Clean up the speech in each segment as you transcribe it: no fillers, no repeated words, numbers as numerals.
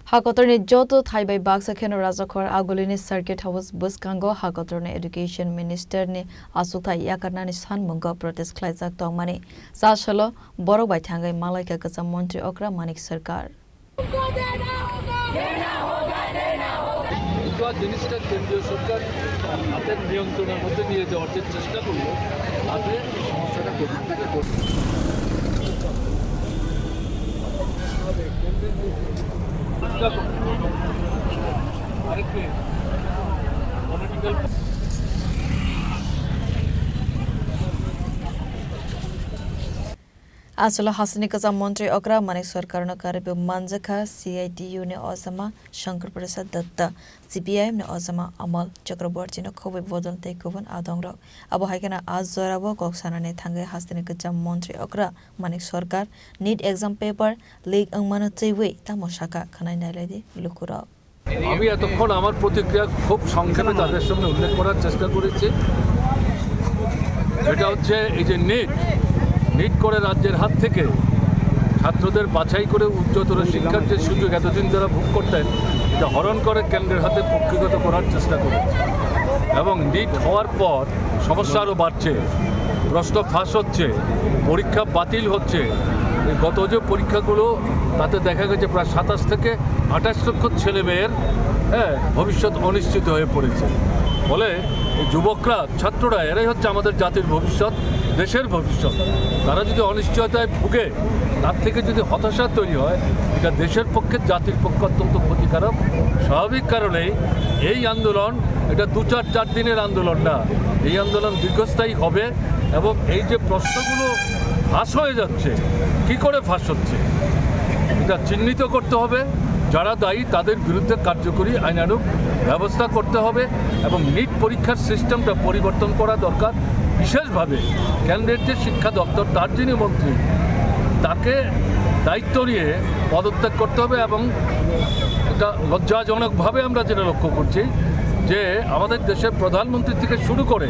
Hakotorni joto thaibai baksa kheno rajakhor agolini circuit house buskango hakotorni education minister ni asuthai yakarnani sanmungo protest khlaijak tongmani sashalo borok bai thangai malaika kacha mantri okra manik sarkar জিনিসটা কেন্দ্রীয় সরকার হাতের নিয়ন্ত্রণের মধ্যে নিয়ে যাওয়ার চেষ্টা করলো তাতে সমস্যাটা আরেকটু political Asolo hasani kaza mantri okra manik sarkar no karbe manjaka CITU ne osama Shankar Prasad Datta CPIM ne osama Amal Chakraborty no khobe bodol te kovan adongra abo haikana az zorabo koksana ne thangai hasani kaza mantri okra manik sarkar need exam paper leak angmana teiwe tamosaka khanai nailadi lukura আমি এতক্ষণ আমার প্রতিক্রিয়া খুব সংক্ষেপে তাদের সামনে উল্লেখ করার চেষ্টা করেছি এটা হচ্ছে এই যে নিট করে রাজ্যের হাত থেকে ছাত্রদের বাছাই করে উচ্চতর শিক্ষার যে সুযোগ এতদিন যারা ভোগ করতেন এটা হরণ করে কেন্দ্রের হাতে পক্ষীগত করার চেষ্টা করেছে এবং নিট হওয়ার পর সমস্যা আরও বাড়ছে প্রশ্ন ফাঁস হচ্ছে পরীক্ষা বাতিল হচ্ছে গত যে পরীক্ষাগুলো তাতে দেখা গেছে প্রায় 27 থেকে 28 লক্ষ ছেলেমেয়ের ভবিষ্যৎ অনিশ্চিত হয়ে পড়েছে ফলে যুবকরা ছাত্ররা এরাই হচ্ছে আমাদের জাতির ভবিষ্যৎ দেশের ভবিষ্যৎ তারা যদি অনিশ্চয়তায় ভুগে তার থেকে যদি হতাশা তৈরি হয় এটা দেশের পক্ষে জাতির পক্ষে অত্যন্ত ক্ষতিকারক স্বাভাবিক কারণেই এই আন্দোলন এটা 2-4 দিনের আন্দোলন না এই আন্দোলন দীর্ঘস্থায়ী হবে এবং এই যে প্রশ্নগুলো ফাঁস হয়ে যাচ্ছে কি করে ফাঁস হচ্ছে এটা চিহ্নিত করতে হবে যারা দায়ী তাদের বিরুদ্ধে কার্যকরী আইনানুগ ব্যবস্থা করতে হবে এবং নিট পরীক্ষার সিস্টেমটা পরিবর্তন করা দরকার বিশেষভাবে কেন্দ্রের যে শিক্ষা দপ্তর তার যিনি মন্ত্রী তাকে দায়িত্ব নিয়ে পদত্যাগ করতে হবে এবং এটা লজ্জাজনকভাবে আমরা যেটা লক্ষ্য করছি যে আমাদের দেশের প্রধানমন্ত্রী থেকে শুরু করে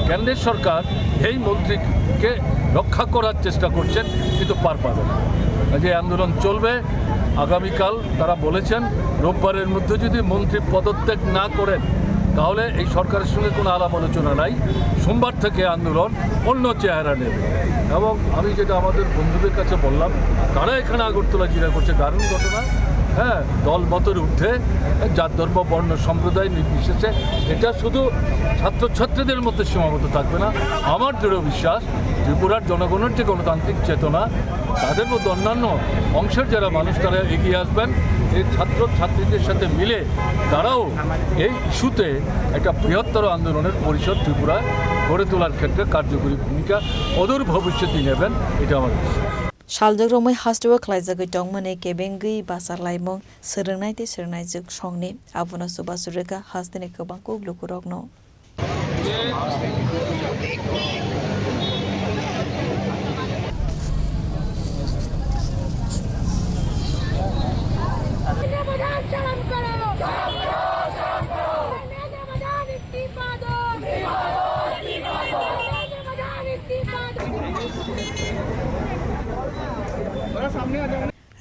কেন্দ্রের সরকার এই মন্ত্রীকে রক্ষা করার চেষ্টা করছেন কিন্তু পার পাবে না যে আন্দোলন চলবে আগামীকাল তারা বলেছেন রোববারের মধ্যে যদি মন্ত্রী পদত্যাগ না করেন তাহলে এই সরকারের সঙ্গে কোনো আলাপ আলোচনা নাই সোমবার থেকে আন্দোলন অন্য চেহারা নেবে এবং আমি যেটা আমাদের বন্ধুদের কাছে বললাম তারা এখানে আগরতলা জিরা করছে দারুণ ঘটনা দল মতের ঊর্ধ্বে জাত ধর্ম বর্ণ সম্প্রদায় নির্বিশেষে এটা শুধু ছাত্রছাত্রীদের মধ্যে সীমাবদ্ধ থাকবে না আমার দৃঢ় বিশ্বাস ত্রিপুরার জনগণের যে গণতান্ত্রিক চেতনা তাদের মধ্যে অন্যান্য অংশের যারা মানুষ তারা এগিয়ে আসবেন এই ছাত্রছাত্রীদের সাথে মিলে তারাও এই ইস্যুতে একটা বৃহত্তর আন্দোলনের পরিষদ ত্রিপুরায় গড়ে তোলার ক্ষেত্রে কার্যকরী ভূমিকা অদূর ভবিষ্যতে নেবেন এটা আমার বিশ্বাস Shaljak romai hastuwa khlaijagoi tongmani kebengui basar laimong srwngnai te srwngnai juk songni abono subasureka hasteni kobang kuglukurokno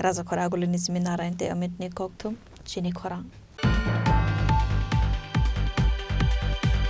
Raja Khora Agulini Narayan te Amit ni Kokthum Chini Khorang